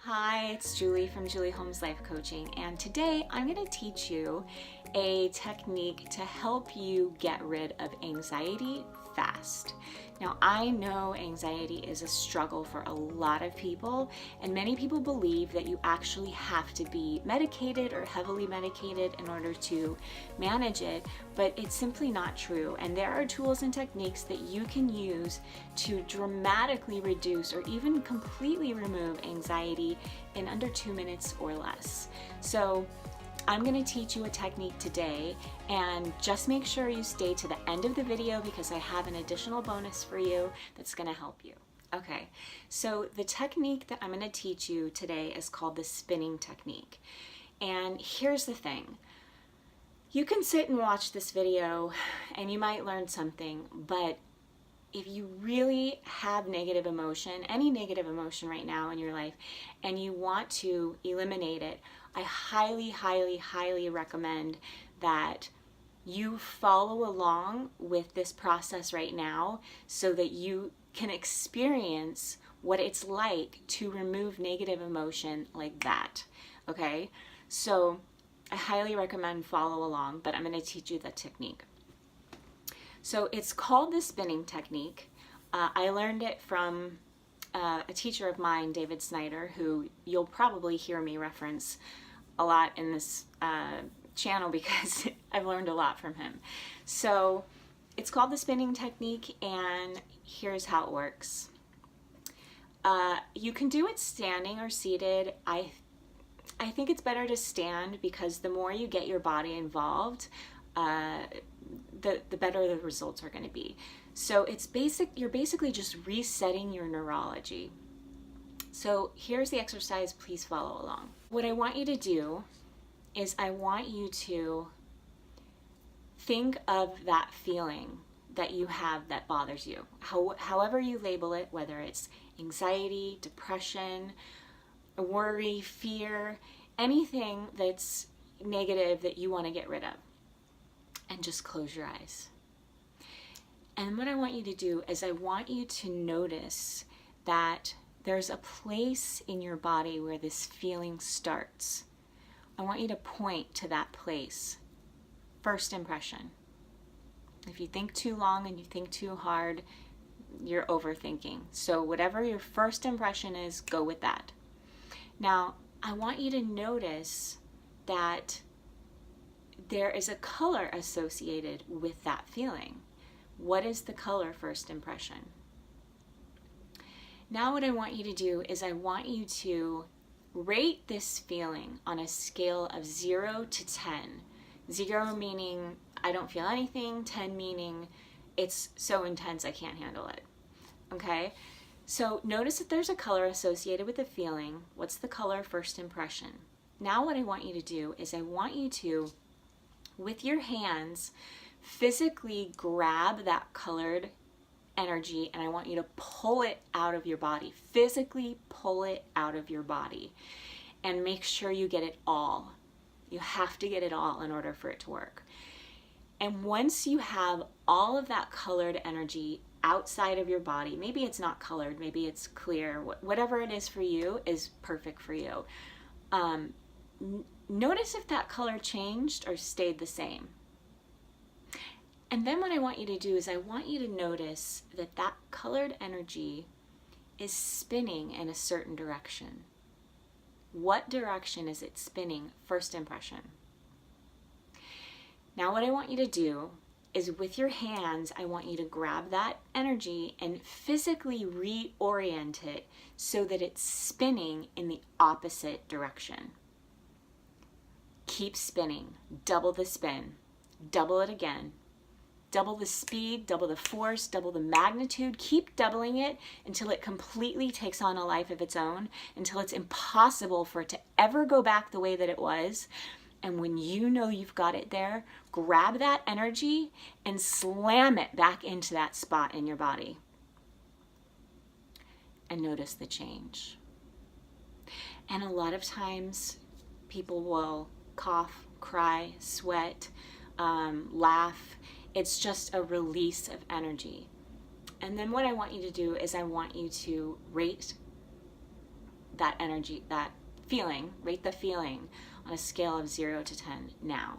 Hi, it's Julie from Julie Holmes Life Coaching, and today I'm going to teach you a technique to help you get rid of anxiety fast. Now, I know anxiety is a struggle for a lot of people, and many people believe that you actually have to be medicated or heavily medicated in order to manage it, but it's simply not true. And there are tools and techniques that you can use to dramatically reduce or even completely remove anxiety in under 2 minutes or less. So I'm going to teach you a technique today, and just make sure you stay to the end of the video because I have an additional bonus for you that's going to help you. Okay, so the technique that I'm going to teach you today is called the spinning technique. And here's the thing. You can sit and watch this video and you might learn something, but if you really have negative emotion, any negative emotion right now in your life, and you want to eliminate it, I highly, highly, highly recommend that you follow along with this process right now so that you can experience what it's like to remove negative emotion like that. Okay? So I highly recommend follow along, but I'm going to teach you the technique. So it's called the spinning technique. I learned it from a teacher of mine, David Snyder, who you'll probably hear me reference a lot in this channel because I've learned a lot from him. So it's called the spinning technique, and here's how it works. You can do it standing or seated. I think it's better to stand because the more you get your body involved, the better the results are going to be. So you're basically just resetting your neurology. So here's the exercise, please follow along. What I want you to do is I want you to think of that feeling that you have that bothers you. However you label it, whether it's anxiety, depression, worry, fear, anything that's negative that you want to get rid of. And just close your eyes. And what I want you to do is I want you to notice that there's a place in your body where this feeling starts. I want you to point to that place. First impression. If you think too long and you think too hard, you're overthinking. So whatever your first impression is, go with that. Now, I want you to notice that there is a color associated with that feeling. What is the color first impression? Now what I want you to do is I want you to rate this feeling on a scale of 0 to 10. 0 meaning I don't feel anything, 10 meaning it's so intense I can't handle it. Okay? So notice that there's a color associated with the feeling. What's the color first impression? Now what I want you to do is I want you to, with your hands, physically grab that colored energy, and I want you to pull it out of your body. Physically pull it out of your body and make sure you get it all. You have to get it all in order for it to work. And once you have all of that colored energy outside of your body, maybe it's not colored, maybe it's clear, whatever it is for you is perfect for you. Notice if that color changed or stayed the same. And then what I want you to do is I want you to notice that that colored energy is spinning in a certain direction. What direction is it spinning? First impression. Now what I want you to do is with your hands, I want you to grab that energy and physically reorient it so that it's spinning in the opposite direction. Keep spinning. Double the spin. Double it again. Double the speed, double the force, double the magnitude. Keep doubling it until it completely takes on a life of its own, until it's impossible for it to ever go back the way that it was. And when you know you've got it there, grab that energy and slam it back into that spot in your body. And notice the change. And a lot of times people will cough, cry, sweat, laugh. It's just a release of energy. And then what I want you to do is I want you to rate that energy, that feeling, rate the feeling on a scale of 0 to 10 now.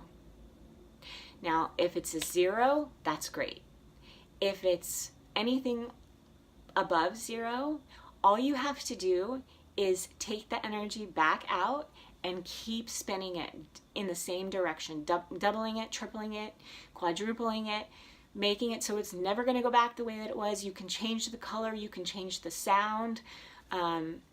Now, if it's a 0, that's great. If it's anything above 0, all you have to do is take the energy back out and keep spinning it in the same direction, doubling it, tripling it, quadrupling it, making it so it's never going to go back the way that it was. You can change the color, you can change the sound,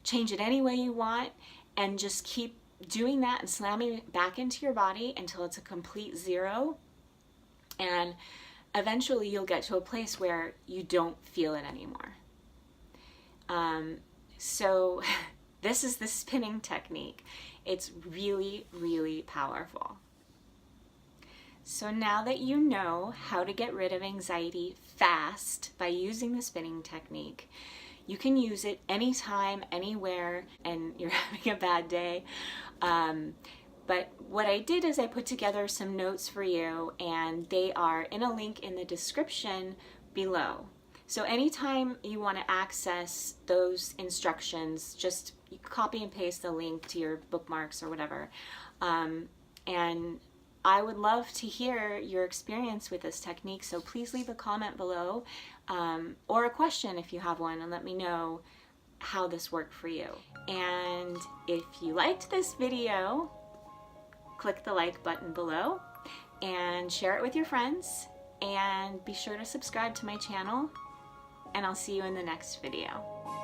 change it any way you want, and just keep doing that and slamming it back into your body until it's a complete 0. And eventually you'll get to a place where you don't feel it anymore. So this is the spinning technique. It's really, really powerful. So now that you know how to get rid of anxiety fast by using the spinning technique, you can use it anytime, anywhere, and you're having a bad day. But what I did is I put together some notes for you, and they are in a link in the description below. So anytime you want to access those instructions, just copy and paste the link to your bookmarks or whatever. And I would love to hear your experience with this technique, so please leave a comment below, or a question if you have one, and let me know how this worked for you. And if you liked this video, click the like button below and share it with your friends, and be sure to subscribe to my channel, and I'll see you in the next video.